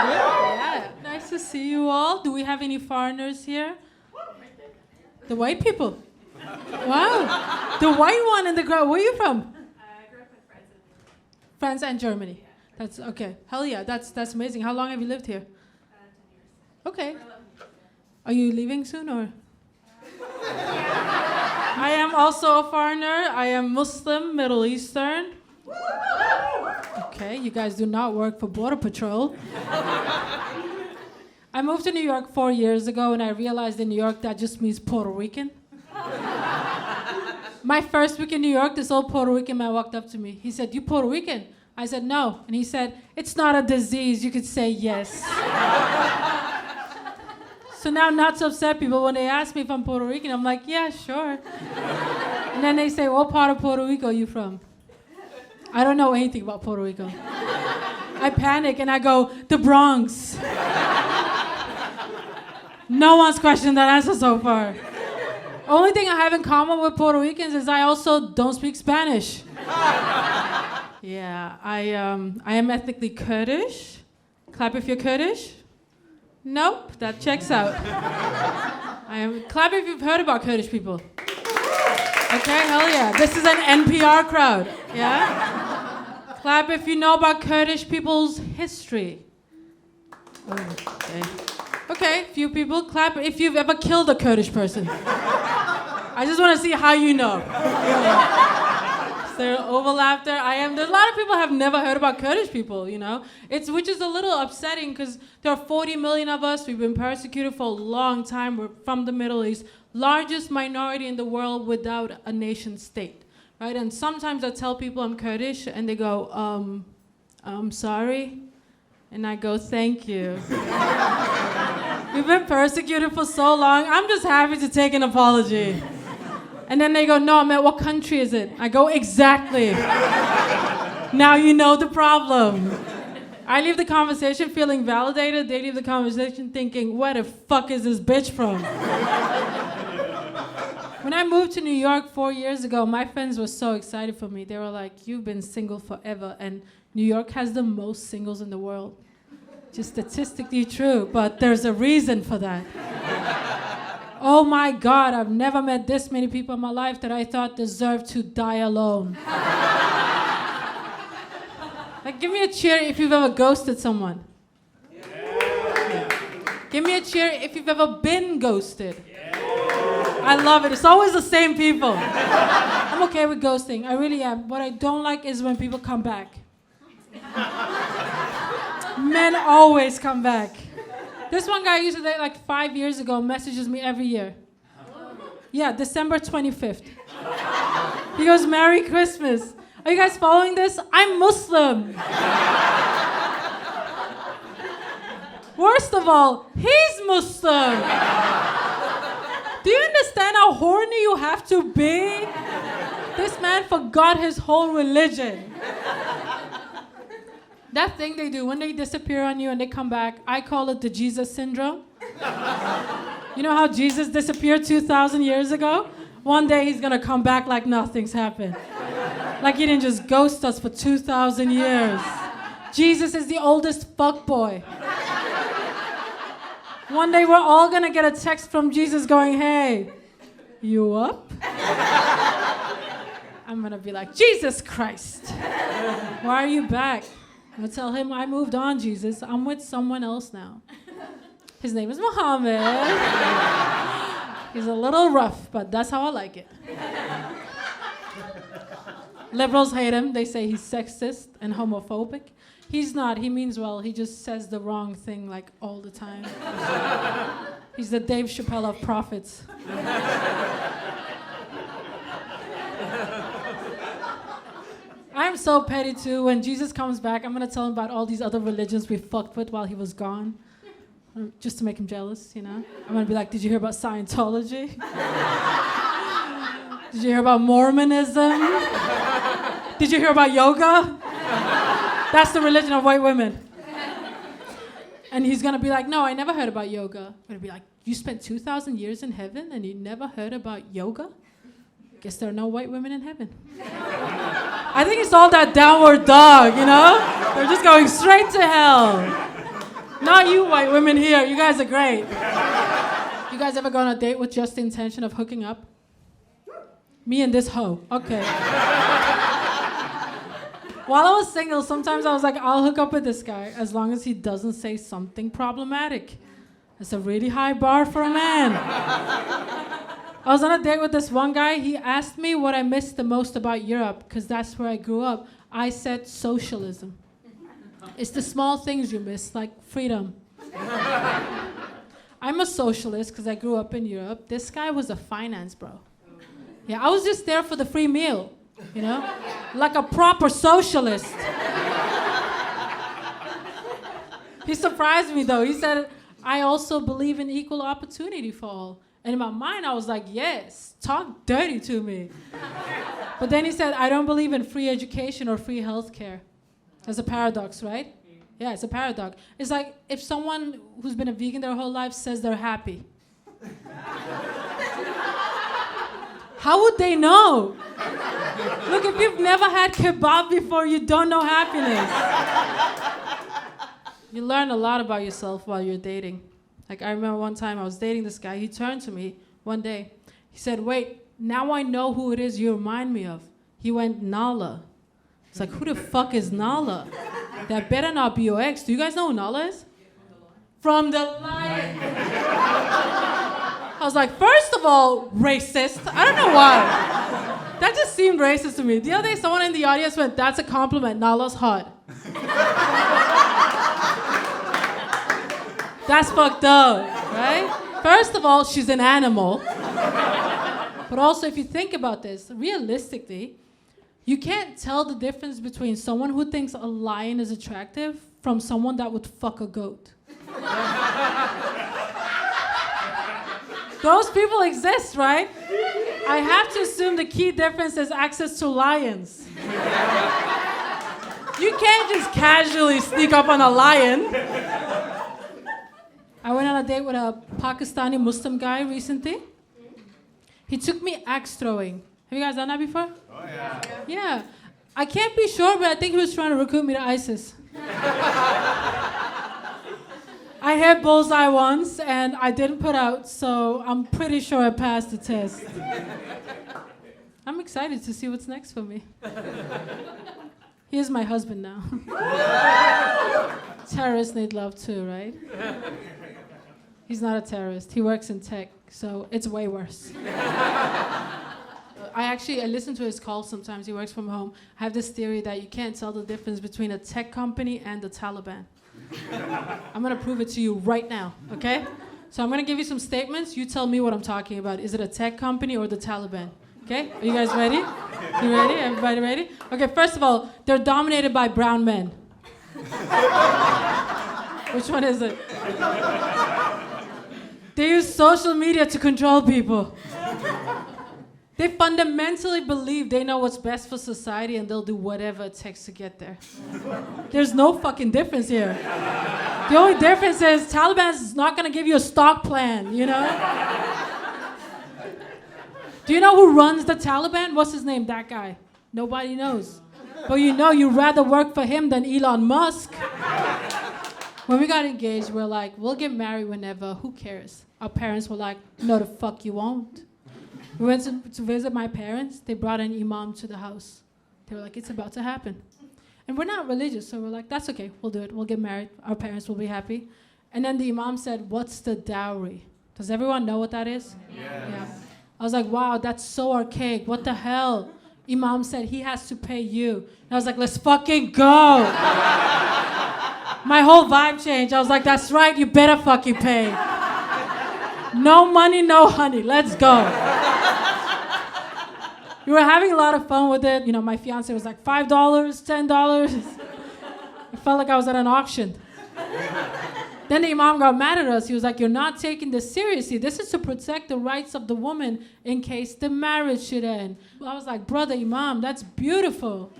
Yeah, nice to see you all. Do we have any foreigners here? The white people. Wow. The white one in the crowd. Where are you from? I grew up in France and Germany. That's okay. Hell yeah, that's amazing. How long have you lived here? 10 years. Okay. Are you leaving soon or? I am also a foreigner. I am Muslim, Middle Eastern. Okay, you guys do not work for Border Patrol. I moved to New York 4 years ago, and I realized in New York that just means Puerto Rican. My first week in New York, this old Puerto Rican man walked up to me. He said, "You Puerto Rican?" I said, "No." And he said, "It's not a disease. You could say yes." So now I'm not so upset people when they ask me if I'm Puerto Rican. I'm like, "Yeah, sure." And then they say, "What part of Puerto Rico are you from?" I don't know anything about Puerto Rico. I panic and I go, "The Bronx." No one's questioned that answer so far. Only thing I have in common with Puerto Ricans is I also don't speak Spanish. Yeah, I am ethnically Kurdish. Clap if you're Kurdish. Nope, that checks out. Clap if you've heard about Kurdish people. Okay, hell yeah. This is an NPR crowd, yeah? Clap if you know about Kurdish people's history. Okay. Okay, few people. Clap if you've ever killed a Kurdish person. I just want to see how you know. Is there overlap there? There's a lot of people have never heard about Kurdish people, you know? Which is a little upsetting because there are 40 million of us. We've been persecuted for a long time. We're from the Middle East. Largest minority in the world without a nation state, right? And sometimes I tell people I'm Kurdish and they go, I'm sorry. And I go, thank you. We've been persecuted for so long. I'm just happy to take an apology. And then they go, no, man, what country is it? I go, exactly. Now you know the problem. I leave the conversation feeling validated. They leave the conversation thinking, where the fuck is this bitch from? When I moved to New York 4 years ago, my friends were so excited for me. They were like, you've been single forever, and New York has the most singles in the world. Just statistically true, but there's a reason for that. Oh my God, I've never met this many people in my life that I thought deserved to die alone. Like, give me a cheer if you've ever ghosted someone. Yeah. Give me a cheer if you've ever been ghosted. I love it. It's always the same people. I'm okay with ghosting. I really am. What I don't like is when people come back. Men always come back. This one guy I used to date like 5 years ago messages me every year. Yeah, December 25th. He goes, Merry Christmas. Are you guys following this? I'm Muslim. Worst of all, he's Muslim. Do you understand how horny you have to be? This man forgot his whole religion. That thing they do when they disappear on you and they come back, I call it the Jesus syndrome. You know how Jesus disappeared 2,000 years ago? One day he's gonna come back like nothing's happened. Like he didn't just ghost us for 2,000 years. Jesus is the oldest fuckboy. One day we're all gonna get a text from Jesus going, hey, you up? I'm gonna be like, Jesus Christ, why are you back? I'm gonna tell him I moved on, Jesus. I'm with someone else now. His name is Muhammad. He's a little rough, but that's how I like it. Liberals hate him. They say he's sexist and homophobic. He's not. He means well. He just says the wrong thing like all the time. He's the Dave Chappelle of prophets. I'm so petty too. When Jesus comes back, I'm gonna tell him about all these other religions we fucked with while he was gone. Just to make him jealous, you know? I'm gonna be like, did you hear about Scientology? Did you hear about Mormonism? Did you hear about yoga? That's the religion of white women. And he's gonna be like, no, I never heard about yoga. I'm gonna be like, you spent 2,000 years in heaven and you never heard about yoga? Guess there are no white women in heaven. I think it's all that downward dog, you know? They're just going straight to hell. Not you white women here. You guys are great. You guys ever go on a date with just the intention of hooking up? Me and this hoe. Okay. While I was single, sometimes I was like, I'll hook up with this guy as long as he doesn't say something problematic. It's a really high bar for a man. I was on a date with this one guy. He asked me what I missed the most about Europe, because that's where I grew up. I said socialism. It's the small things you miss, like freedom. I'm a socialist because I grew up in Europe. This guy was a finance bro. Yeah, I was just there for the free meal, you know? Like a proper socialist. He surprised me though. He said, I also believe in equal opportunity for all. And in my mind, I was like, yes, talk dirty to me. But then he said, I don't believe in free education or free healthcare. That's a paradox, right? Yeah, it's a paradox. It's like if someone who's been a vegan their whole life says they're happy. How would they know? Look, if you've never had kebab before, you don't know happiness. You learn a lot about yourself while you're dating. Like, I remember one time I was dating this guy. He turned to me one day. He said, wait, now I know who it is you remind me of. He went, Nala. It's like, who the fuck is Nala? That better not be your ex. Do you guys know who Nala is? From the Lion. I was like, first of all, racist. I don't know why. That just seemed racist to me. The other day, someone in the audience went, that's a compliment. Nala's hot. That's fucked up, right? First of all, she's an animal. But also, if you think about this, realistically, you can't tell the difference between someone who thinks a lion is attractive from someone that would fuck a goat. Those people exist, right? I have to assume the key difference is access to lions. You can't just casually sneak up on a lion. I went on a date with a Pakistani Muslim guy recently. He took me axe throwing. Have you guys done that before? Oh, yeah. Yeah. I can't be sure, but I think he was trying to recruit me to ISIS. I hit bullseye once, and I didn't put out, so I'm pretty sure I passed the test. I'm excited to see what's next for me. He is my husband now. Terrorists need love too, right? He's not a terrorist. He works in tech, so it's way worse. I listen to his calls sometimes. He works from home. I have this theory that you can't tell the difference between a tech company and the Taliban. I'm going to prove it to you right now, okay? So I'm going to give you some statements. You tell me what I'm talking about. Is it a tech company or the Taliban? Okay? Are you guys ready? You ready? Everybody ready? Okay, first of all, they're dominated by brown men. Which one is it? They use social media to control people. They fundamentally believe they know what's best for society and they'll do whatever it takes to get there. There's no fucking difference here. The only difference is Taliban's not gonna give you a stock plan, you know? Do you know who runs the Taliban? What's his name? That guy. Nobody knows. But you know you'd rather work for him than Elon Musk. When we got engaged, we're like, we'll get married whenever, who cares? Our parents were like, no the fuck you won't. We went to visit my parents. They brought an imam to the house. They were like, it's about to happen. And we're not religious, so we're like, that's okay, we'll do it. We'll get married. Our parents will be happy. And then the imam said, what's the dowry? Does everyone know what that is? Yes. Yeah. I was like, wow, that's so archaic. What the hell? Imam said, he has to pay you. And I was like, let's fucking go. My whole vibe changed. I was like, that's right, you better fucking pay. No money, no honey. Let's go. We were having a lot of fun with it. You know, my fiance was like, $5, $10. It felt like I was at an auction. Then the imam got mad at us. He was like, you're not taking this seriously. This is to protect the rights of the woman in case the marriage should end. I was like, brother imam, that's beautiful.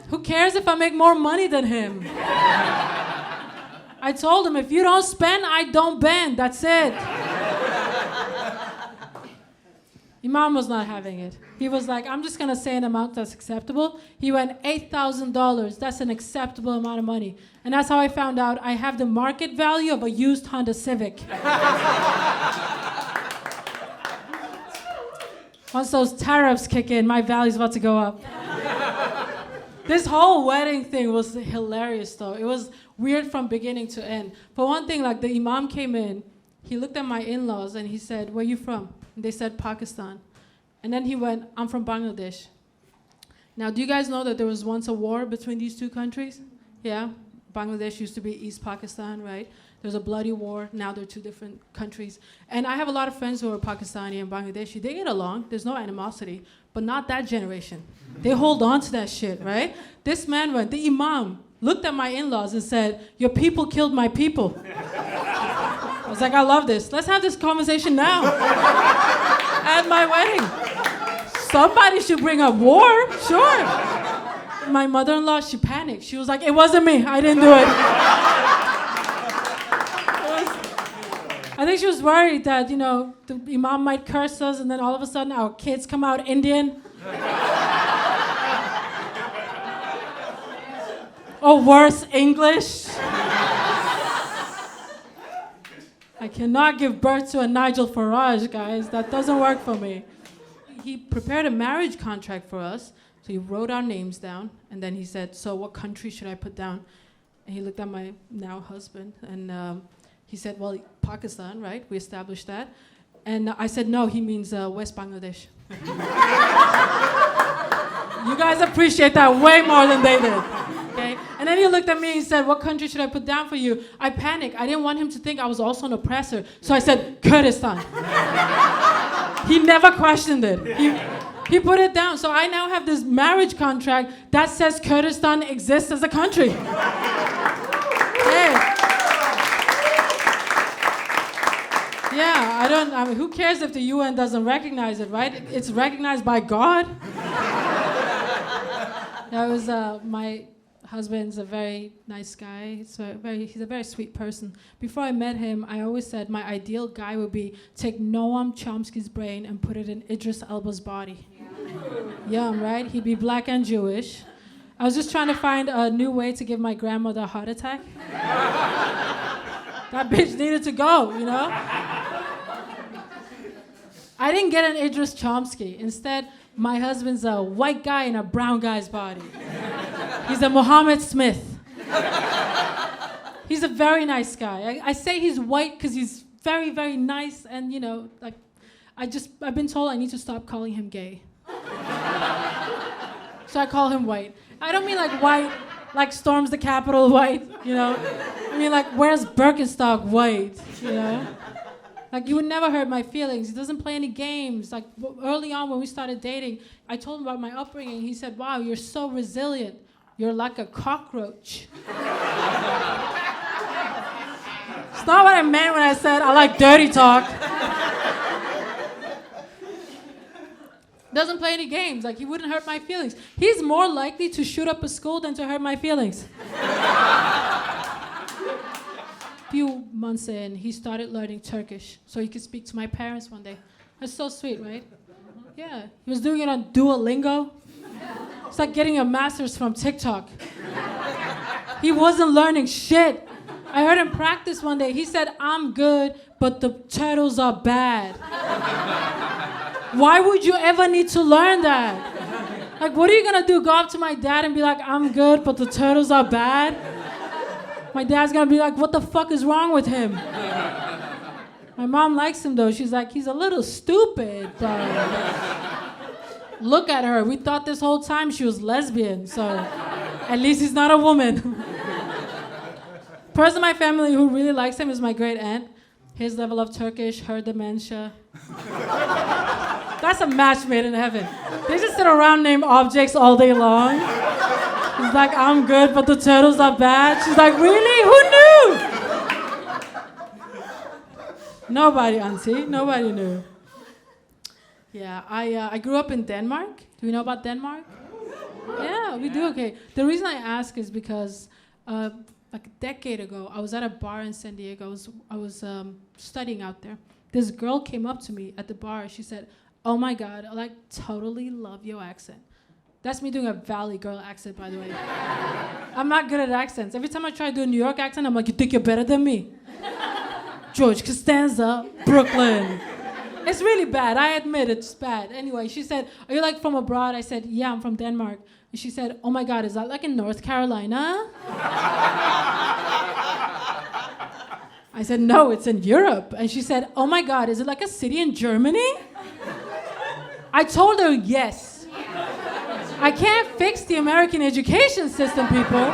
Who cares if I make more money than him? I told him, if you don't spend, I don't bend. That's it. Imam was not having it. He was like, I'm just going to say an amount that's acceptable. He went, $8,000. That's an acceptable amount of money. And that's how I found out I have the market value of a used Honda Civic. Once those tariffs kick in, my value's about to go up. This whole wedding thing was hilarious, though. It was weird from beginning to end. For one thing, like, the imam came in, he looked at my in-laws, and he said, where are you from? And they said, Pakistan. And then he went, I'm from Bangladesh. Now, do you guys know that there was once a war between these two countries? Yeah? Bangladesh used to be East Pakistan, right? There was a bloody war. Now they're two different countries. And I have a lot of friends who are Pakistani and Bangladeshi. They get along. There's no animosity. But not that generation. They hold on to that shit, right? This man went, the imam, looked at my in-laws and said, your people killed my people. I was like, I love this. Let's have this conversation now at my wedding. Somebody should bring up war, sure. My mother-in-law, she panicked. She was like, it wasn't me. I didn't do it. I think she was worried that, you know, the imam might curse us and then all of a sudden our kids come out Indian. Or worse, English. I cannot give birth to a Nigel Farage, guys. That doesn't work for me. He prepared a marriage contract for us. So he wrote our names down. And then he said, so what country should I put down? And he looked at my now husband. And he said, well, Pakistan, right? We established that. And I said, no, he means West Bangladesh. You guys appreciate that way more than they did. Okay? And then he looked at me and he said, what country should I put down for you? I panicked. I didn't want him to think I was also an oppressor. So I said, Kurdistan. He never questioned it. He put it down. So I now have this marriage contract that says Kurdistan exists as a country. Yeah. Yeah, I mean, who cares if the UN doesn't recognize it, right? It's recognized by God. That was my husband's a very nice guy. He's a very sweet person. Before I met him, I always said my ideal guy would be take Noam Chomsky's brain and put it in Idris Elba's body. Yeah, right? He'd be black and Jewish. I was just trying to find a new way to give my grandmother a heart attack. That bitch needed to go, you know? I didn't get an Idris Chomsky. Instead, my husband's a white guy in a brown guy's body. He's a Muhammad Smith. He's a very nice guy. I say he's white because he's very, very nice, and you know, like, I've been told I need to stop calling him gay. So I call him white. I don't mean like white, like storms the Capitol white, you know? I mean like wears Birkenstock white, you know? Like, you would never hurt my feelings. He doesn't play any games. Like, early on when we started dating, I told him about my upbringing. He said, wow, you're so resilient. You're like a cockroach. It's not what I meant when I said I like dirty talk. Doesn't play any games. Like, he wouldn't hurt my feelings. He's more likely to shoot up a school than to hurt my feelings. Few months in, he started learning Turkish so he could speak to my parents one day. That's so sweet, right? Yeah. He was doing it on Duolingo. It's like getting a master's from TikTok. He wasn't learning shit. I heard him practice one day. He said, I'm good, but the turtles are bad. Why would you ever need to learn that? Like, what are you gonna do? Go up to my dad and be like, I'm good, but the turtles are bad? My dad's gonna be like, what the fuck is wrong with him? My mom likes him though. She's like, he's a little stupid, but look at her. We thought this whole time she was lesbian, so at least he's not a woman. Person in my family who really likes him is my great aunt. His level of Turkish, her dementia. That's a match made in heaven. They just sit around name objects all day long. He's like, I'm good, but the turtles are bad. She's like, really? Who knew? Nobody, auntie. Nobody knew. Yeah, I grew up in Denmark. Do you know about Denmark? Yeah, we do, okay. The reason I ask is because like a decade ago, I was at a bar in San Diego. I was studying out there. This girl came up to me at the bar. She said, oh my God, I like totally love your accent. That's me doing a Valley girl accent, by the way. I'm not good at accents. Every time I try to do a New York accent, I'm like, you think you're better than me? George Costanza, Brooklyn. It's really bad. I admit it's bad. Anyway, she said, are you like from abroad? I said, yeah, I'm from Denmark. And she said, oh my God, is that like in North Carolina? I said, no, it's in Europe. And she said, oh my God, is it like a city in Germany? I told her yes. I can't fix the American education system, people.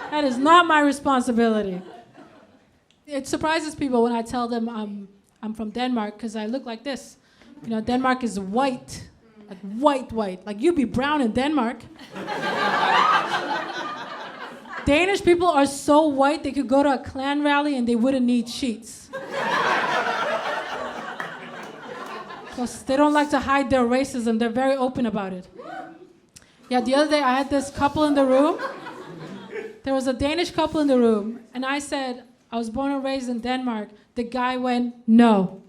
That is not my responsibility. It surprises people when I tell them I'm from Denmark because I look like this. You know, Denmark is white. Like white. Like you'd be brown in Denmark. Danish people are so white they could go to a Klan rally and they wouldn't need sheets. Because they don't like to hide their racism. They're very open about it. Yeah, the other day I had this couple in the room. There was a Danish couple in the room. And I said, I was born and raised in Denmark. The guy went, no.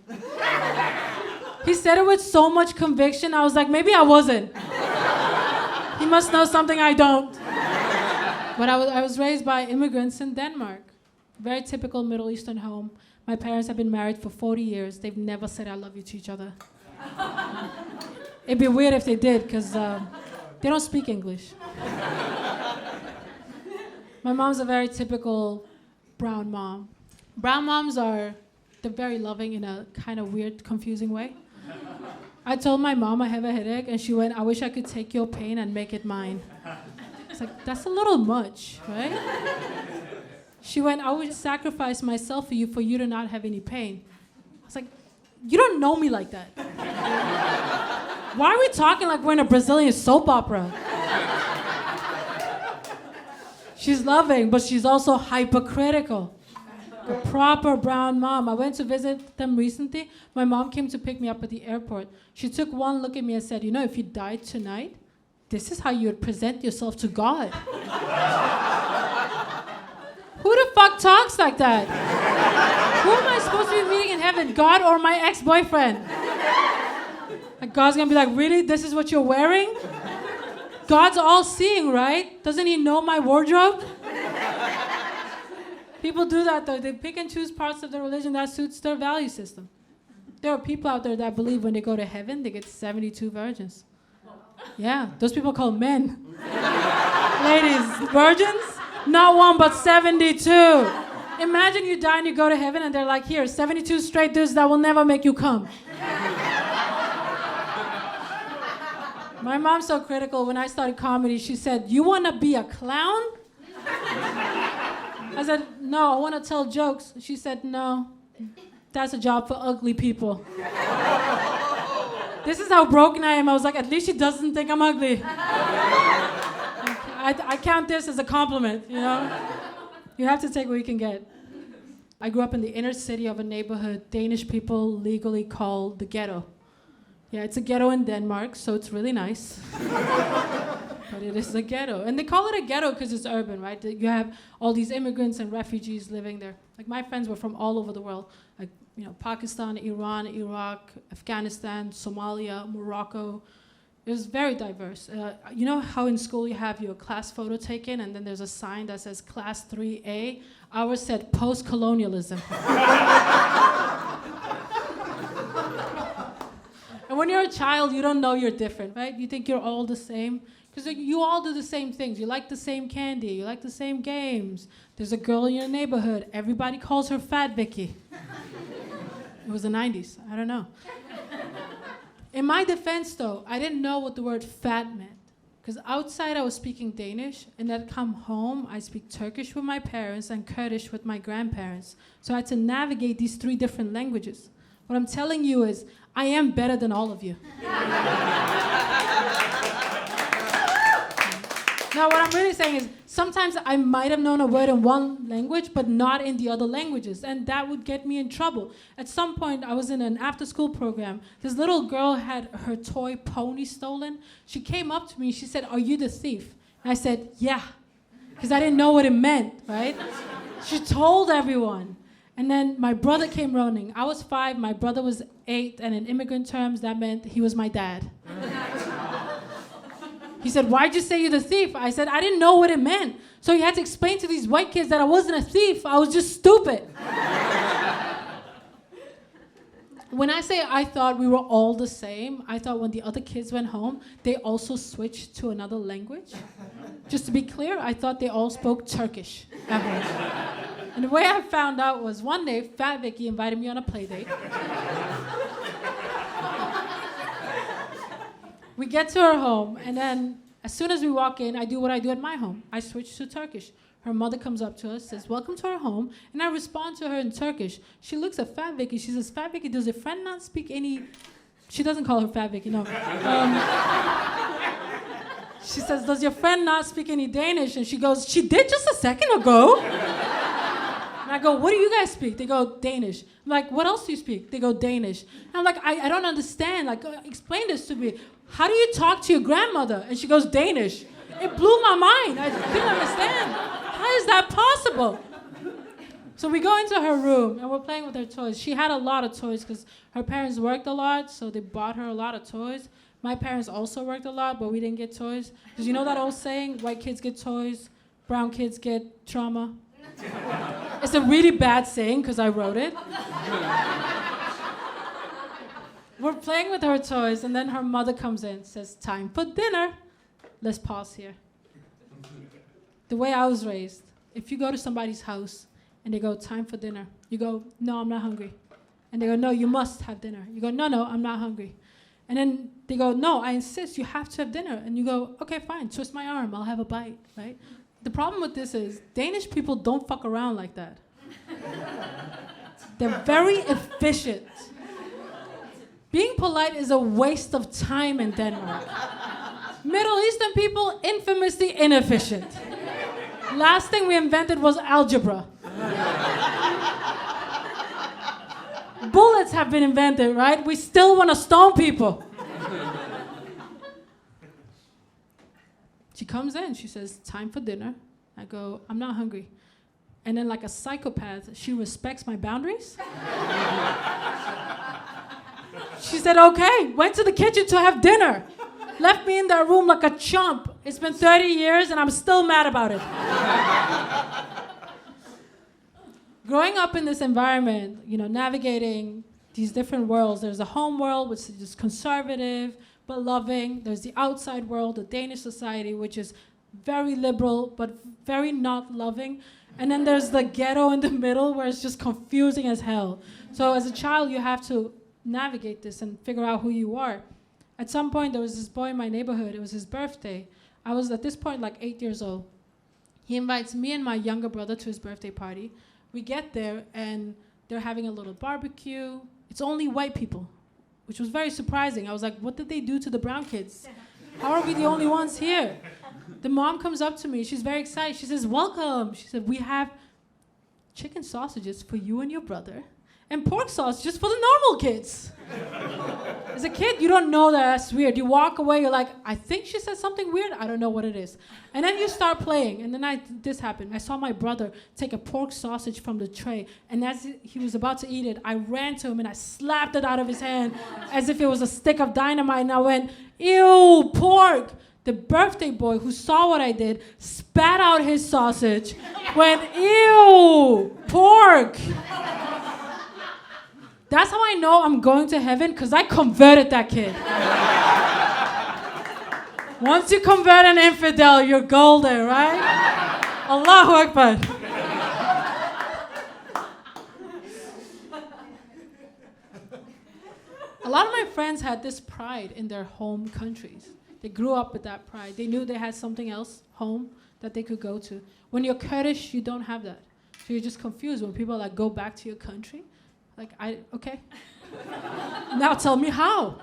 He said it with so much conviction. I was like, maybe I wasn't. He must know something I don't. But I was raised by immigrants in Denmark. Very typical Middle Eastern home. My parents have been married for 40 years. They've never said I love you to each other. It'd be weird if they did, because they don't speak English. My mom's a very typical brown mom. Brown moms they're very loving in a kind of weird, confusing way. I told my mom I have a headache, and she went, I wish I could take your pain and make it mine. It's like, that's a little much, right? She went, I would sacrifice myself for you to not have any pain. I was like, you don't know me like that. Why are we talking like we're in a Brazilian soap opera? She's loving, but she's also hypercritical. A proper brown mom. I went to visit them recently. My mom came to pick me up at the airport. She took one look at me and said, you know, if you died tonight, this is how you would present yourself to God. Who the fuck talks like that? Who am I supposed to be meeting in heaven? God or my ex-boyfriend? Like God's gonna be like, really? This is what you're wearing? God's all-seeing, right? Doesn't he know my wardrobe? People do that though. They pick and choose parts of their religion that suits their value system. There are people out there that believe when they go to heaven, they get 72 virgins. Yeah, those people call men. Ladies, virgins? Not one, but 72. Imagine you die and you go to heaven and they're like, here, 72 straight dudes that will never make you come. My mom's so critical. When I started comedy, she said, you want to be a clown? I said, no, I want to tell jokes. She said, no, that's a job for ugly people. This is how broken I am. I was like, at least she doesn't think I'm ugly. I count this as a compliment, you know? You have to take what you can get. I grew up in the inner city of a neighborhood Danish people legally call the ghetto. Yeah, it's a ghetto in Denmark, so it's really nice. But it is a ghetto. And they call it a ghetto because it's urban, right? You have all these immigrants and refugees living there. Like my friends were from all over the world. Like, you know, Pakistan, Iran, Iraq, Afghanistan, Somalia, Morocco. It was very diverse. You know how in school you have your class photo taken and then there's a sign that says class 3A? Ours said post-colonialism. And when you're a child, you don't know you're different, right? You think you're all the same. Because you all do the same things. You like the same candy. You like the same games. There's a girl in your neighborhood. Everybody calls her Fat Vicky. It was the 90s. I don't know. In my defense, though, I didn't know what the word fat meant. Because outside, I was speaking Danish. And then I'd come home, I speak Turkish with my parents and Kurdish with my grandparents. So I had to navigate these 3 different languages. What I'm telling you is, I am better than all of you. Now, what I'm really saying is, sometimes I might have known a word in one language, but not in the other languages, and that would get me in trouble. At some point, I was in an after-school program. This little girl had her toy pony stolen. She came up to me, she said, "Are you the thief?" And I said, "Yeah," because I didn't know what it meant, right? She told everyone. And then my brother came running. I was 5, my brother was 8, and in immigrant terms, that meant he was my dad. He said, "Why'd you say you're the thief?" I said, "I didn't know what it meant." So he had to explain to these white kids that I wasn't a thief. I was just stupid. When I say I thought we were all the same, I thought when the other kids went home, they also switched to another language. Just to be clear, I thought they all spoke Turkish at home. And the way I found out was one day, Fat Vicky invited me on a play date. We get to her home, and then as soon as we walk in, I do what I do at my home. I switch to Turkish. Her mother comes up to us, says, "Welcome to our home," and I respond to her in Turkish. She looks at Fat Vicky. She says, "Fat Vicky, does your friend not speak any..." She doesn't call her Fat Vicky, no. She says, "Does your friend not speak any Danish?" And she goes, "She did just a second ago." And I go, "What do you guys speak?" They go, "Danish." I'm like, "What else do you speak?" They go, "Danish." And I'm like, I don't understand. Like, explain this to me. How do you talk to your grandmother? And she goes, "Danish." It blew my mind. I didn't understand. How is that possible? So we go into her room, and we're playing with her toys. She had a lot of toys because her parents worked a lot, so they bought her a lot of toys. My parents also worked a lot, but we didn't get toys. Because you know that old saying, white kids get toys, brown kids get trauma? It's a really bad saying because I wrote it. We're playing with her toys, and then her mother comes in, says, "Time for dinner." Let's pause here. The way I was raised, if you go to somebody's house and they go, "Time for dinner," you go, "No, I'm not hungry." And they go, "No, you must have dinner." You go, No, I'm not hungry." And then they go, "No, I insist, you have to have dinner." And you go, "Okay, fine, twist my arm, I'll have a bite," right? The problem with this is Danish people don't fuck around like that. They're very efficient. Being polite is a waste of time in Denmark. Middle Eastern people, infamously inefficient. Last thing we invented was algebra. Bullets have been invented, right? We still want to stone people. She comes in, she says, "Time for dinner." I go, "I'm not hungry." And then like a psychopath, she respects my boundaries. She said, "Okay," went to the kitchen to have dinner. Left me in that room like a chump. It's been 30 years and I'm still mad about it. Growing up in this environment, navigating these different worlds, there's a home world, which is just conservative but loving. There's the outside world, the Danish society, which is very liberal but very not loving. And then there's the ghetto in the middle where it's just confusing as hell. So as a child, you have to navigate this and figure out who you are. At some point, there was this boy in my neighborhood. It was his birthday. I was, at this point, like 8 years old. He invites me and my younger brother to his birthday party. We get there, and they're having a little barbecue. It's only white people, which was very surprising. I was like, what did they do to the brown kids? How are we the only ones here? The mom comes up to me. She's very excited. She says, "Welcome." She said, "We have chicken sausages for you and your brother, and pork sausages for the normal kids." As a kid, you don't know that that's weird. You walk away, you're like, I think she said something weird. I don't know what it is. And then you start playing. And then this happened. I saw my brother take a pork sausage from the tray. And as he was about to eat it, I ran to him and I slapped it out of his hand as if it was a stick of dynamite. And I went, "Ew, pork." The birthday boy who saw what I did spat out his sausage, went, "Ew, pork." That's how I know I'm going to heaven, because I converted that kid. Once you convert an infidel, you're golden, right? Allahu Akbar. A lot of my friends had this pride in their home countries. They grew up with that pride. They knew they had something else home that they could go to. When you're Kurdish, you don't have that. So you're just confused when people go back to your country. Okay. Now tell me how.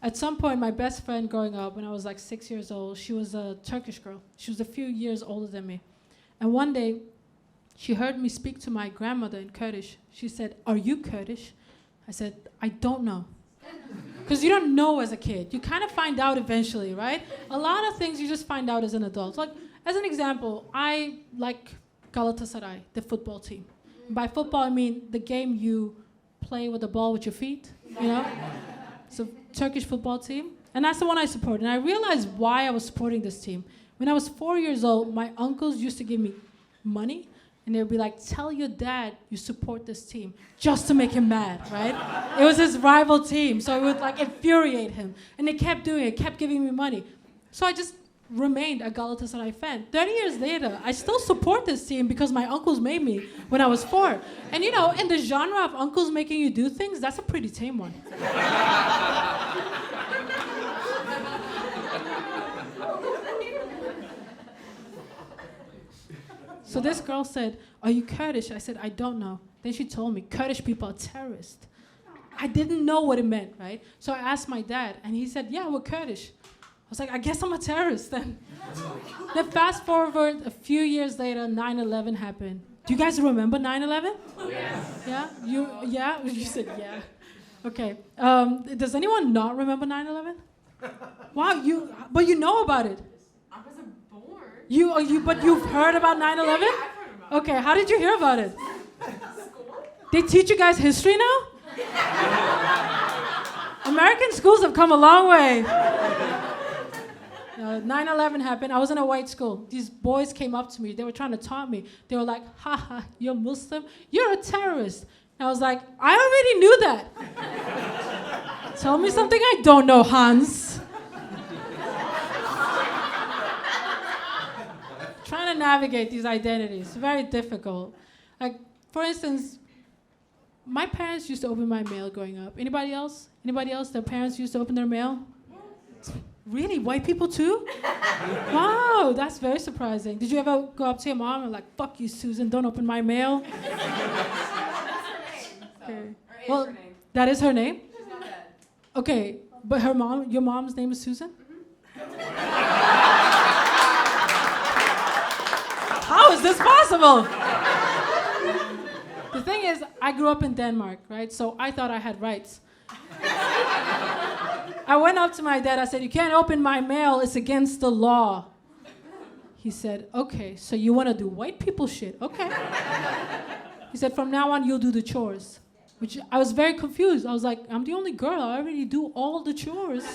At some point, my best friend growing up, when I was 6 years old, she was a Turkish girl. She was a few years older than me. And one day, she heard me speak to my grandmother in Kurdish. She said, "Are you Kurdish?" I said, "I don't know." Because you don't know as a kid. You kind of find out eventually, right? A lot of things you just find out as an adult. As an example, I like Galatasaray, the football team. By football, I mean the game you play with the ball with your feet, you know? So Turkish football team. And that's the one I support. And I realized why I was supporting this team. When I was 4 years old, my uncles used to give me money. And they would be like, tell your dad you support this team just to make him mad, right? It was his rival team, so it would like infuriate him. And they kept doing it, kept giving me money. So I just remained a Galatasaray fan. 30 years later, I still support this team because my uncles made me when I was 4. And you know, in the genre of uncles making you do things, that's a pretty tame one. So this girl said, are you Kurdish? I said, I don't know. Then she told me, Kurdish people are terrorists. I didn't know what it meant, right? So I asked my dad, and he said, yeah, we're Kurdish. I was like, I guess I'm a terrorist then. Then fast forward a few years later, 9/11 happened. Do you guys remember 9/11? Yes. Yeah? Yeah? You said yeah. Okay. Does anyone not remember 9/11? Wow, but you know about it. I wasn't born. But you've heard about 9/11? Yeah, I've heard about Okay, how did you hear about it? School? They teach you guys history now? American schools have come a long way. 9/11 happened. I was in a white school. These boys came up to me. They were trying to taunt me. They were like, haha, you're Muslim? You're a terrorist. And I was like, I already knew that. Tell me something I don't know, Hans. Trying to navigate these identities, very difficult. Like, for instance, my parents used to open my mail growing up. Anybody else? Anybody else? Their parents used to open their mail? Really? White people too? Wow, that's very surprising. Did you ever go up to your mom and like, fuck you, Susan, don't open my mail? Okay. Well, her name. that is her name? She's not dead. Okay, but your mom's name is Susan? How is this possible? The thing is, I grew up in Denmark, right? So I thought I had rights. I went up to my dad, I said, you can't open my mail, it's against the law. He said, okay, so you want to do white people shit? Okay. He said, from now on, you'll do the chores. Which I was very confused. I was like, I'm the only girl, I already do all the chores.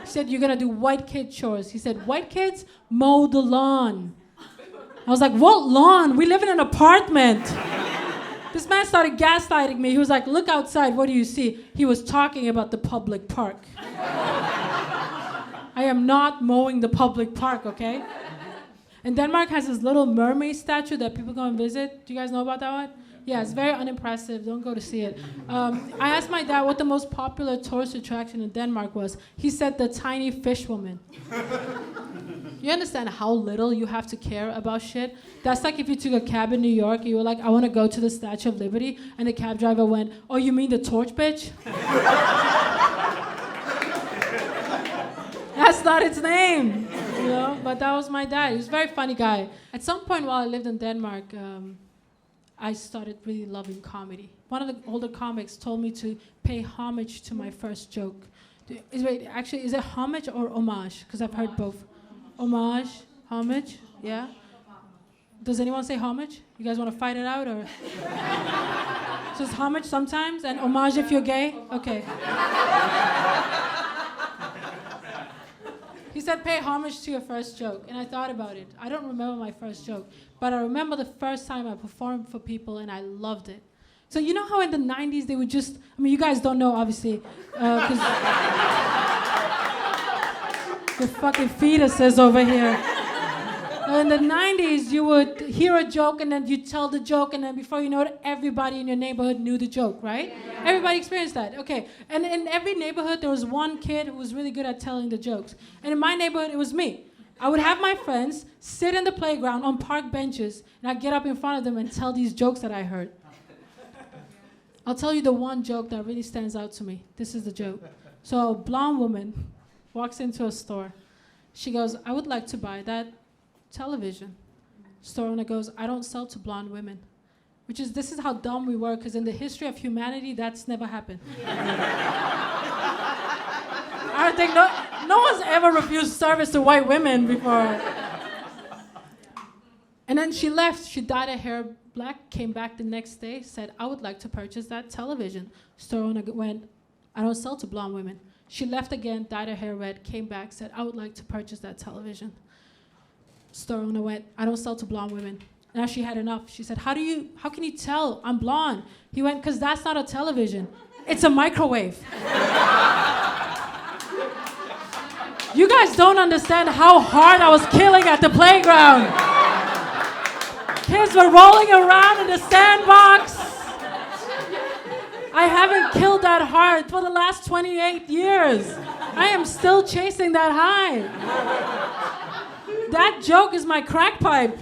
He said, you're going to do white kid chores. He said, white kids, mow the lawn. I was like, what lawn? We live in an apartment. This man started gaslighting me. He was like, look outside, what do you see? He was talking about the public park. I am not mowing the public park, okay? And Denmark has this little mermaid statue that people go and visit. Do you guys know about that one? Yeah, it's very unimpressive. Don't go to see it. I asked my dad what the most popular tourist attraction in Denmark was. He said the tiny fish woman. You understand how little you have to care about shit? That's like if you took a cab in New York and you were like, I want to go to the Statue of Liberty, and the cab driver went, oh, you mean the torch bitch? That's not its name, you know? But that was my dad. He was a very funny guy. At some point while I lived in Denmark, I started really loving comedy. One of the older comics told me to pay homage to my first joke. Is it homage or homage? Because I've heard both. Homage, homage, yeah? Does anyone say homage? You guys want to fight it out, or? Just homage sometimes, and homage if you're gay? Okay. He said, pay homage to your first joke, and I thought about it. I don't remember my first joke, but I remember the first time I performed for people, and I loved it. So you know how in the 90s they would just, I mean, you guys don't know, obviously, because the fucking fetuses over here. In the 90s, you would hear a joke, and then you'd tell the joke, and then before you know it, everybody in your neighborhood knew the joke, right? Yeah. Everybody experienced that, okay. And in every neighborhood, there was one kid who was really good at telling the jokes. And in my neighborhood, it was me. I would have my friends sit in the playground on park benches, and I'd get up in front of them and tell these jokes that I heard. I'll tell you the one joke that really stands out to me. This is the joke. So a blonde woman walks into a store. She goes, I would like to buy that television. Store owner goes, I don't sell to blonde women. This is how dumb we were, because in the history of humanity, that's never happened. I don't think no one's ever refused service to white women before. And then she left. She dyed her hair black, came back the next day, said, I would like to purchase that television. Store owner went, I don't sell to blonde women. She left again, dyed her hair red, came back, said, I would like to purchase that television. Store owner went, I don't sell to blonde women. Now she had enough. She said, how can you tell I'm blonde? He went, because that's not a television. It's a microwave. You guys don't understand how hard I was killing at the playground. Kids were rolling around in the sandbox. I haven't killed that hard for the last 28 years. I am still chasing that high. That joke is my crack pipe.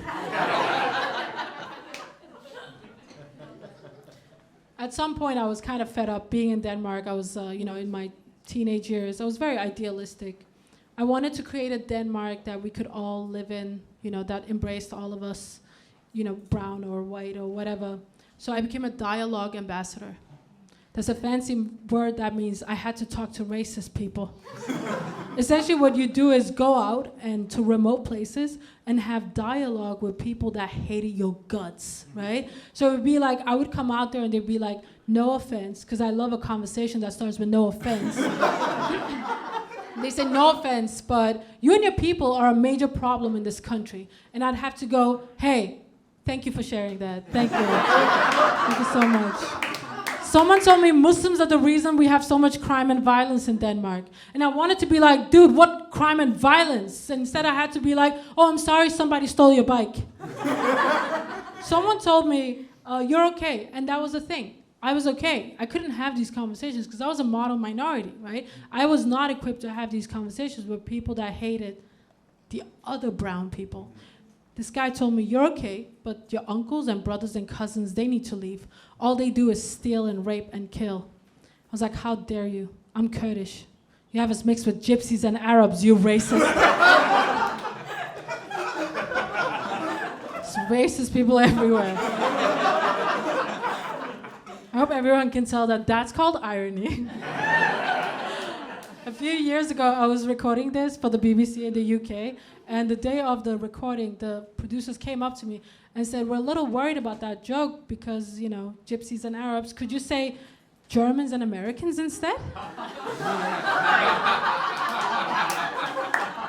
At some point, I was kind of fed up being in Denmark. I was, in my teenage years. I was very idealistic. I wanted to create a Denmark that we could all live in, that embraced all of us, brown or white or whatever. So I became a dialogue ambassador. There's a fancy word that means I had to talk to racist people. Essentially what you do is go out and to remote places and have dialogue with people that hated your guts, right? So it would be like, I would come out there and they'd be like, no offense, because I love a conversation that starts with no offense. They say, no offense, but you and your people are a major problem in this country. And I'd have to go, hey, thank you for sharing that. Thank you. Thank you so much. Someone told me Muslims are the reason we have so much crime and violence in Denmark. And I wanted to be like, dude, what crime and violence? And instead I had to be like, oh, I'm sorry somebody stole your bike. Someone told me, you're okay. And that was the thing. I was okay. I couldn't have these conversations because I was a model minority, right? I was not equipped to have these conversations with people that hated the other brown people. This guy told me, you're okay, but your uncles and brothers and cousins, they need to leave. All they do is steal and rape and kill. I was like, how dare you? I'm Kurdish. You have us mixed with gypsies and Arabs, you racist. It's racist people everywhere. I hope everyone can tell that that's called irony. A few years ago, I was recording this for the BBC in the UK, and the day of the recording, the producers came up to me and said, we're a little worried about that joke because, gypsies and Arabs. Could you say Germans and Americans instead?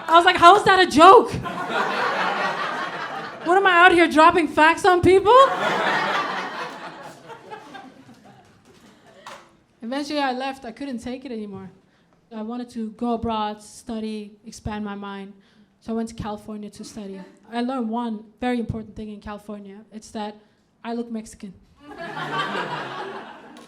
I was like, how is that a joke? What am I out here dropping facts on people? Eventually I left. I couldn't take it anymore. I wanted to go abroad, study, expand my mind. So I went to California to study. I learned one very important thing in California. It's that I look Mexican.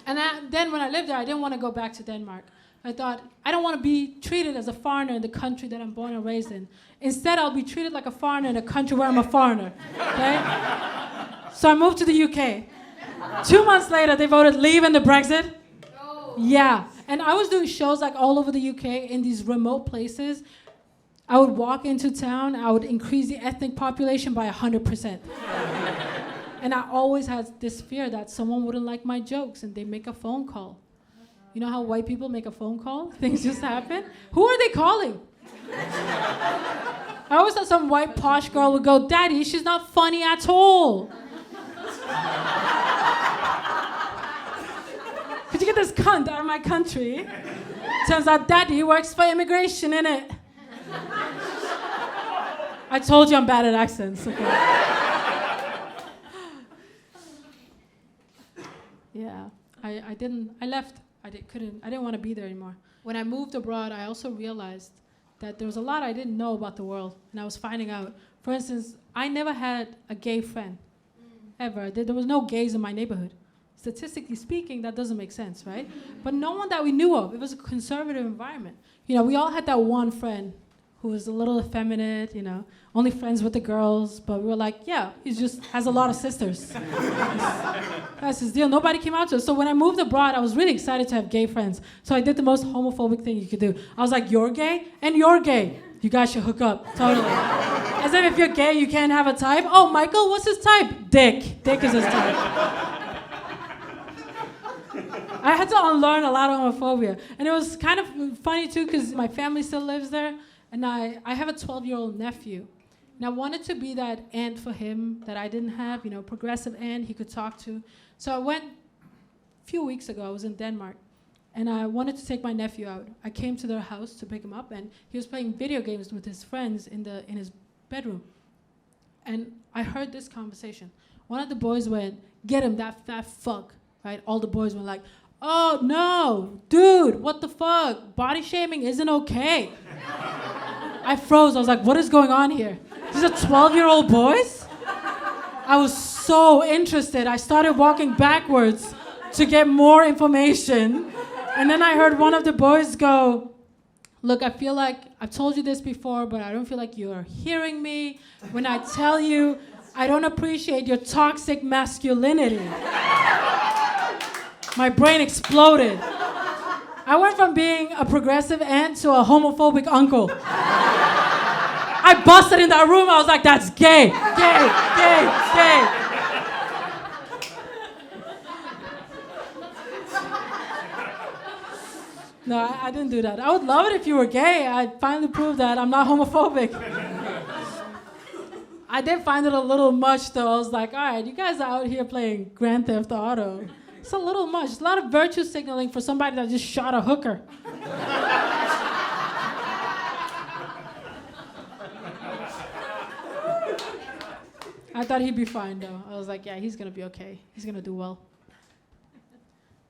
And then when I lived there, I didn't want to go back to Denmark. I thought, I don't want to be treated as a foreigner in the country that I'm born and raised in. Instead, I'll be treated like a foreigner in a country where I'm a foreigner. Okay? So I moved to the UK. 2 months later, they voted leave in the Brexit. Yeah, and I was doing shows like all over the UK in these remote places. I would walk into town, I would increase the ethnic population by 100%. And I always had this fear that someone wouldn't like my jokes and they make a phone call. You know how white people make a phone call? Things just happen. Who are they calling? I always thought some white posh girl would go, Daddy, she's not funny at all. Could you get this cunt out of my country? Turns out Daddy works for immigration, innit? I told you I'm bad at accents. Okay. Yeah, I left. I didn't want to be there anymore. When I moved abroad, I also realized that there was a lot I didn't know about the world, and I was finding out. For instance, I never had a gay friend, ever. There was no gays in my neighborhood. Statistically speaking, that doesn't make sense, right? But no one that we knew of. It was a conservative environment. We all had that one friend who was a little effeminate, only friends with the girls, but we were like, yeah, he just has a lot of sisters. That's his deal. Nobody came out to us. So when I moved abroad, I was really excited to have gay friends. So I did the most homophobic thing you could do. I was like, you're gay and you're gay. You guys should hook up, totally. As if you're gay, you can't have a type. Oh, Michael, what's his type? Dick. Dick is his type. I had to unlearn a lot of homophobia. And it was kind of funny, too, because my family still lives there. And I have a 12-year-old nephew. And I wanted to be that aunt for him that I didn't have, progressive aunt he could talk to. So I went a few weeks ago, I was in Denmark, and I wanted to take my nephew out. I came to their house to pick him up, and he was playing video games with his friends in his bedroom. And I heard this conversation. One of the boys went, "Get him, that fat fuck," right? All the boys were like, "Oh no, dude, what the fuck? Body shaming isn't okay." I froze, I was like, what is going on here? These are 12-year-old boys? I was so interested. I started walking backwards to get more information. And then I heard one of the boys go, "Look, I feel like I've told you this before, but I don't feel like you're hearing me when I tell you I don't appreciate your toxic masculinity." My brain exploded. I went from being a progressive aunt to a homophobic uncle. I busted in that room. I was like, "That's gay, gay, gay, gay." No, I didn't do that. I would love it if you were gay. I finally proved that I'm not homophobic. I did find it a little much, though. I was like, all right, you guys are out here playing Grand Theft Auto. It's a little much. It's a lot of virtue signaling for somebody that just shot a hooker. I thought he'd be fine, though. I was like, yeah, he's going to be okay. He's going to do well.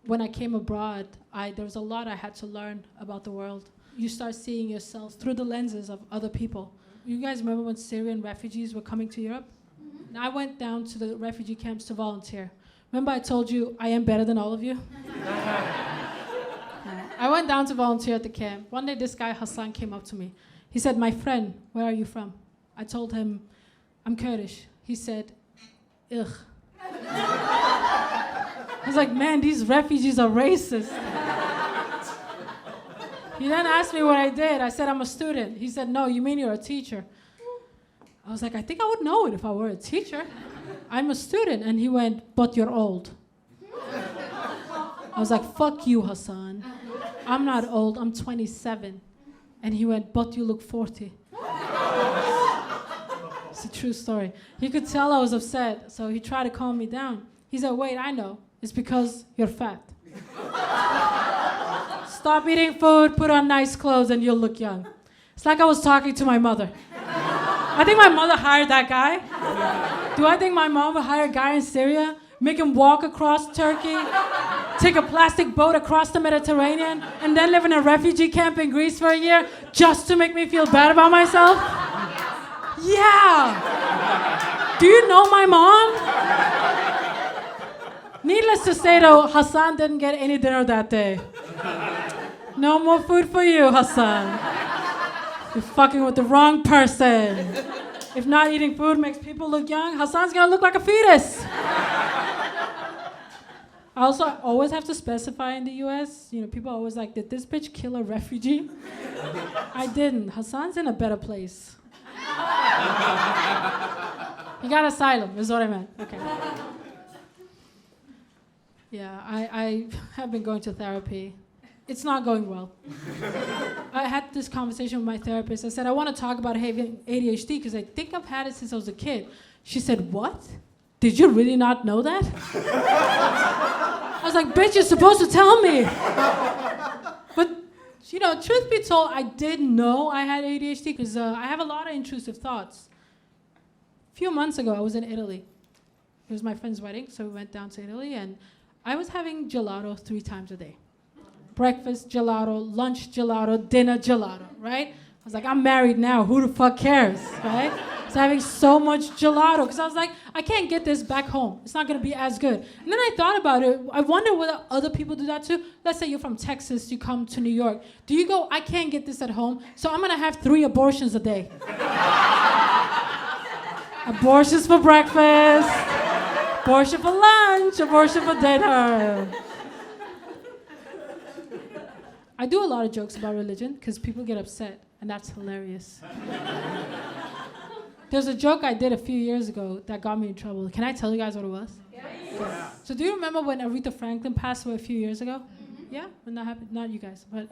When I came abroad, there was a lot I had to learn about the world. You start seeing yourself through the lenses of other people. You guys remember when Syrian refugees were coming to Europe? Mm-hmm. I went down to the refugee camps to volunteer. Remember I told you I am better than all of you? I went down to volunteer at the camp. One day this guy Hassan came up to me. He said, "My friend, where are you from?" I told him, "I'm Kurdish." He said, "Ugh." I was like, man, these refugees are racist. He then asked me what I did. I said, "I'm a student." He said, "No, you mean you're a teacher?" I was like, I think I would know it if I were a teacher. "I'm a student." And he went, "But you're old." I was like, "Fuck you, Hassan. I'm not old, I'm 27. And he went, "But you look 40. It's a true story. He could tell I was upset, so he tried to calm me down. He said, "Wait, I know. It's because you're fat. Stop eating food, put on nice clothes, and you'll look young." It's like I was talking to my mother. I think my mother hired that guy. Do I think my mom would hire a guy in Syria, make him walk across Turkey, take a plastic boat across the Mediterranean, and then live in a refugee camp in Greece for a year just to make me feel bad about myself? Yeah. Do you know my mom? Needless to say, though, Hassan didn't get any dinner that day. No more food for you, Hassan. You're fucking with the wrong person. If not eating food makes people look young, Hassan's gonna look like a fetus. I also always have to specify in the US, people are always like, did this bitch kill a refugee? I didn't. Hassan's in a better place. He got asylum, is what I meant. Okay. Yeah, I have been going to therapy. It's not going well. I had this conversation with my therapist. I said, I want to talk about having ADHD because I think I've had it since I was a kid. She said, "What? Did you really not know that?" I was like, "Bitch, you're supposed to tell me." But, truth be told, I did know I had ADHD because I have a lot of intrusive thoughts. A few months ago, I was in Italy. It was my friend's wedding, so we went down to Italy, and I was having gelato 3 times a day. Breakfast gelato, lunch gelato, dinner gelato, right? I was like, I'm married now, who the fuck cares, right? I was having so much gelato, because I was like, I can't get this back home. It's not gonna be as good. And then I thought about it, I wonder whether other people do that too. Let's say you're from Texas, you come to New York. Do you go, I can't get this at home, so I'm gonna have 3 abortions a day. Abortions for breakfast, abortion for lunch, abortion for dinner. I do a lot of jokes about religion because people get upset, and that's hilarious. There's a joke I did a few years ago that got me in trouble. Can I tell you guys what it was? Yes. Okay. So do you remember when Aretha Franklin passed away a few years ago? Mm-hmm. Yeah? When that happened? Not you guys, but...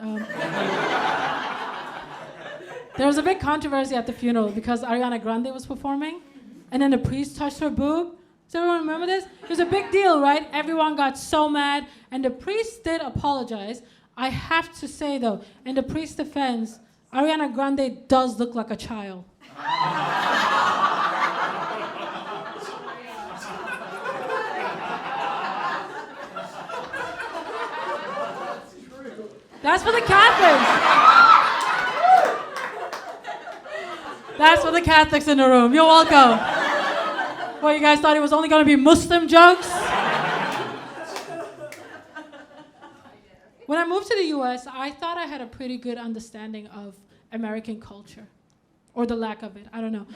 There was a big controversy at the funeral because Ariana Grande was performing, and then the priest touched her boob. Does everyone remember this? It was a big deal, right? Everyone got so mad, and the priest did apologize. I have to say, though, in the priest's defense, Ariana Grande does look like a child. That's for the Catholics. That's for the Catholics in the room. You're welcome. Well, you guys thought it was only going to be Muslim jokes? When I moved to the US, I thought I had a pretty good understanding of American culture. Or the lack of it, I don't know.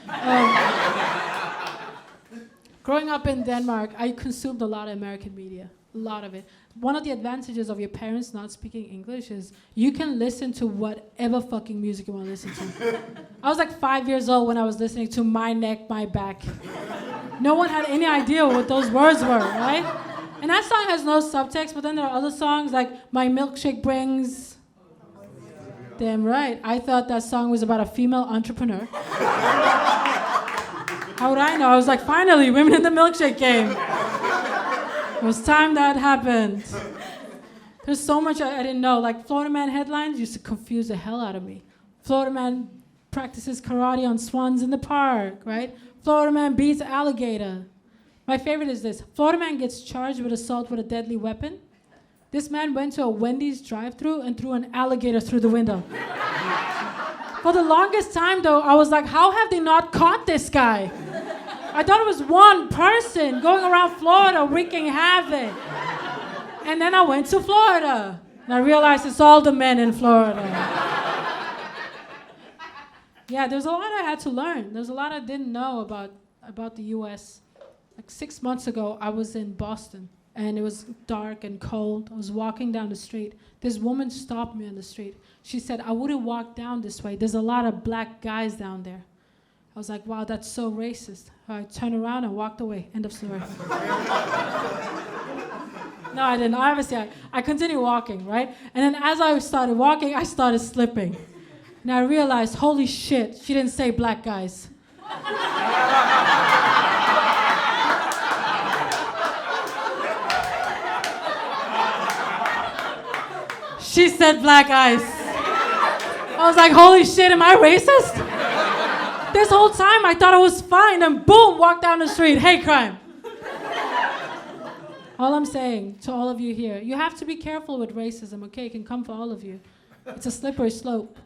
Growing up in Denmark, I consumed a lot of American media. A lot of it. One of the advantages of your parents not speaking English is you can listen to whatever fucking music you want to listen to. I was like 5 years old when I was listening to My Neck, My Back. No one had any idea what those words were, right? And that song has no subtext, but then there are other songs like My Milkshake Brings. Damn right. I thought that song was about a female entrepreneur. How would I know? I was like, finally, women in the milkshake game. It was time that happened. There's so much I didn't know. Like Florida Man headlines used to confuse the hell out of me. Florida Man practices karate on swans in the park, right? Florida Man beats alligator. My favorite is this. Florida Man gets charged with assault with a deadly weapon. This man went to a Wendy's drive-thru and threw an alligator through the window. For the longest time, though, I was like, how have they not caught this guy? I thought it was one person going around Florida wreaking havoc. And then I went to Florida. And I realized it's all the men in Florida. Yeah, there's a lot I had to learn. There's a lot I didn't know about the US. Like 6 months ago, I was in Boston. And it was dark and cold. I was walking down the street. This woman stopped me on the street. She said, I wouldn't walk down this way. There's a lot of black guys down there. I was like, wow, that's so racist. I turned around and walked away. End of story. No, I didn't. Obviously, I continued walking, right? And then as I started walking, I started slipping. And I realized, holy shit, she didn't say black guys. She said black eyes. I was like, holy shit, am I racist? This whole time I thought I was fine, and boom, walk down the street, hate crime. All I'm saying to all of you here, you have to be careful with racism, okay? It can come for all of you. It's a slippery slope.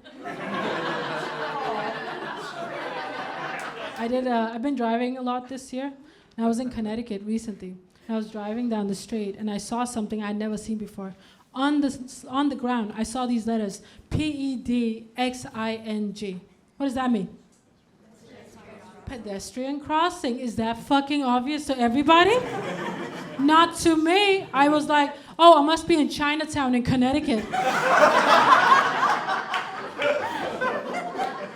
I've been driving a lot this year, and I was in Connecticut recently. And I was driving down the street, and I saw something I'd never seen before. On the ground, I saw these letters, PEDXING. What does that mean? Pedestrian crossing. Is that fucking obvious to everybody? Not to me. I was like, oh, I must be in Chinatown in Connecticut.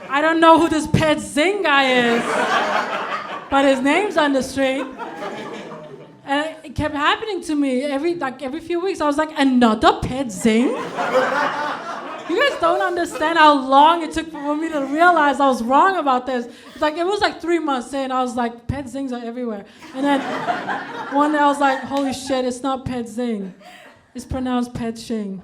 I don't know who this Ped Zing guy is, but his name's on the street. And it kept happening to me every few weeks. I was like, another Ped Zing? You guys don't understand how long it took for me to realize I was wrong about this. It was like 3 months in, I was like, Ped Zings are everywhere. And then one day I was like, holy shit, it's not Ped Zing. It's pronounced Ped Shing.